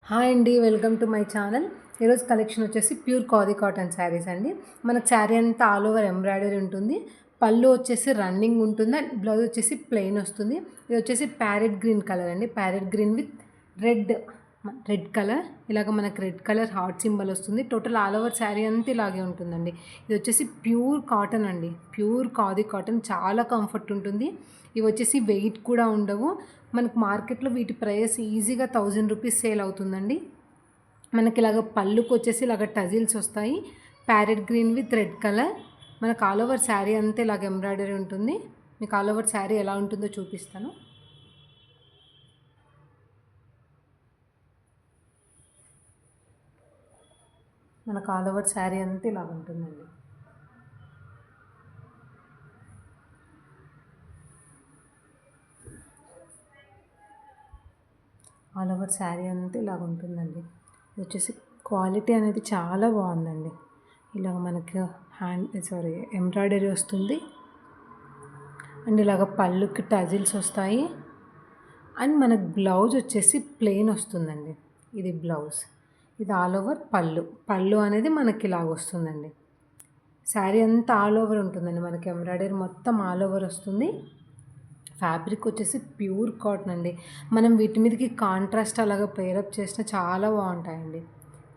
Hi అండి, welcome to my channel. ఈరోజు collection వచ్చేసి ప్యూర్ ఖాదీ కాటన్ శారీస్ అండి. మనకు శారీ అంతా ఆల్ ఓవర్ ఎంబ్రాయిడరీ ఉంటుంది. పళ్ళు వచ్చేసి రన్నింగ్ ఉంటుంది అండ్ బ్లౌజ్ వచ్చేసి ప్లెయిన్ వస్తుంది. ఇది వచ్చేసి ప్యారెట్ గ్రీన్ కలర్ అండి. Parrot green with red colour. ఇలాగ మనకు రెడ్ కలర్ హార్ట్ సింబల్ వస్తుంది. టోటల్ ఆల్ ఓవర్ శారీ అంతా ఇలాగే ఉంటుందండి. ఇది వచ్చేసి ప్యూర్ కాటన్ అండి. ప్యూర్ ఖాదీ కాటన్, చాలా కంఫర్ట్ ఉంటుంది. ఇవి వచ్చేసి వెయిట్ కూడా ఉండవు. మనకు మార్కెట్లో వీటి ప్రైస్ ఈజీగా 1000 రూపీస్ సేల్ అవుతుందండి. మనకి ఇలాగ పళ్ళుకి వచ్చేసి ఇలాగ టజిల్స్ వస్తాయి. Parrot green with red colour. మనకు ఆల్ ఓవర్ శారీ అంతా ఇలాగ ఎంబ్రాయిడరీ ఉంటుంది. మీకు ఆల్ ఓవర్ శారీ ఎలా ఉంటుందో చూపిస్తాను. మనకు ఆల్ ఓవర్ శారీ అంతా ఇలాగ ఉంటుందండి. ఆల్ ఓవర్ శారీ అంతా ఇలాగ ఉంటుందండి. ఇది వచ్చేసి క్వాలిటీ అనేది చాలా బాగుందండి. ఇలాగ మనకి ఎంబ్రాయిడరీ వస్తుంది అండ్ ఇలాగ పళ్ళుకి టజిల్స్ వస్తాయి. అండ్ మనకు బ్లౌజ్ వచ్చేసి ప్లెయిన్ వస్తుందండి. ఇది బ్లౌజ్, ఇది ఆల్ ఓవర్ పళ్ళు అనేది మనకి ఇలాగ వస్తుందండి. శారీ అంతా ఆల్ ఓవర్ ఉంటుందండి. మనకి ఎంబ్రాయిడరీ మొత్తం ఆల్ ఓవర్ వస్తుంది. ఫ్యాబ్రిక్ వచ్చేసి ప్యూర్ కాటన్ అండి. మనం వీటి మీదకి కాంట్రాస్ట్ అలాగా పేరప్ చేసినా చాలా బాగుంటాయండి.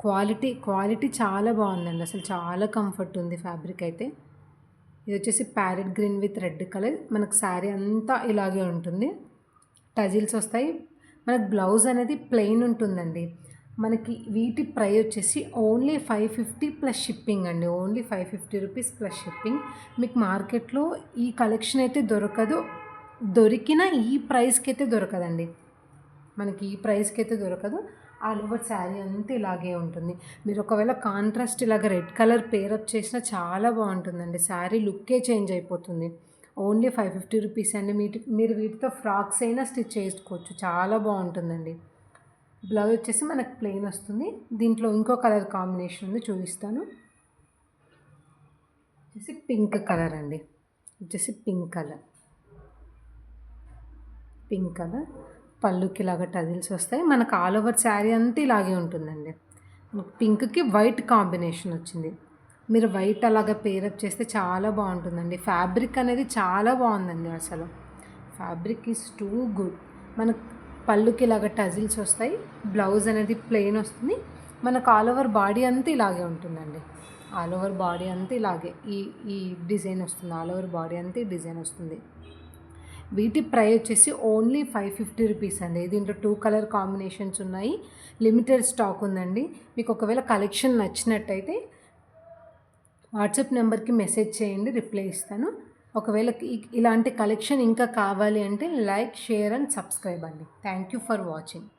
క్వాలిటీ చాలా బాగుందండి. అసలు చాలా కంఫర్ట్ ఉంది ఫ్యాబ్రిక్ అయితే. ఇది వచ్చేసి parrot green with red colour. మనకు శారీ అంతా ఇలాగే ఉంటుంది. టజిల్స్ వస్తాయి. మనకు బ్లౌజ్ అనేది ప్లెయిన్ ఉంటుందండి. మనకి వీటి ప్రైస్ వచ్చేసి ఓన్లీ 550 ప్లస్ షిప్పింగ్ అండి. Only 550 rupees plus shipping. మీకు మార్కెట్లో ఈ కలెక్షన్ అయితే దొరకదు. దొరికిన ఈ ప్రైస్కి అయితే దొరకదండి. మనకి ఈ ప్రైస్కి అయితే దొరకదు. ఆల్ ఓవర్ శారీ అంతా ఇలాగే ఉంటుంది. మీరు ఒకవేళ కాంట్రాస్ట్ ఇలాగ రెడ్ కలర్ పేరప్ చేసినా చాలా బాగుంటుందండి. శారీ లుక్కే చేంజ్ అయిపోతుంది. ఓన్లీ 550 రూపీస్ అండి. మీరు వీటితో ఫ్రాక్స్ అయినా స్టిచ్ చేసుకోవచ్చు. చాలా బాగుంటుందండి. బ్లౌజ్ వచ్చేసి మనకు ప్లెయిన్ వస్తుంది. దీంట్లో ఇంకో కలర్ కాంబినేషన్ ఉంది, చూపిస్తాను. వచ్చేసి పింక్ కలర్ అండి. వచ్చేసి పింక్ కలర్ పళ్ళుకి ఇలాగ టజిల్స్ వస్తాయి. మనకు ఆల్ ఓవర్ శారీ అంతా ఇలాగే ఉంటుందండి. పింక్కి వైట్ కాంబినేషన్ వచ్చింది. మీరు వైట్ అలాగ పేరప్ చేస్తే చాలా బాగుంటుందండి. ఫ్యాబ్రిక్ అనేది చాలా బాగుందండి. అసలు ఫ్యాబ్రిక్ ఈజ్ టూ గుడ్. మనకు పళ్ళుకి ఇలాగ టజిల్స్ వస్తాయి. బ్లౌజ్ అనేది ప్లెయిన్ వస్తుంది. మనకు ఆల్ ఓవర్ బాడీ అంతా ఇలాగే ఉంటుందండి. ఆల్ ఓవర్ బాడీ అంతా ఇలాగే ఈ డిజైన్ వస్తుంది. ఆల్ ఓవర్ బాడీ అంతా ఈ డిజైన్ వస్తుంది. వీటి ప్రైస్ వచ్చేసి ఓన్లీ 550 రూపీస్ అండి. దీంట్లో 2 కలర్ కాంబినేషన్స్ ఉన్నాయి. లిమిటెడ్ స్టాక్ ఉందండి. మీకు ఒకవేళ కలెక్షన్ నచ్చినట్టయితే వాట్సాప్ నెంబర్కి మెసేజ్ చేయండి, రిప్లై ఇస్తాను. ఒకవేళ ఇలాంటి కలెక్షన్ ఇంకా కావాలి అంటే లైక్, షేర్ అండ్ సబ్స్క్రైబ్ అండి. Thank you for watching.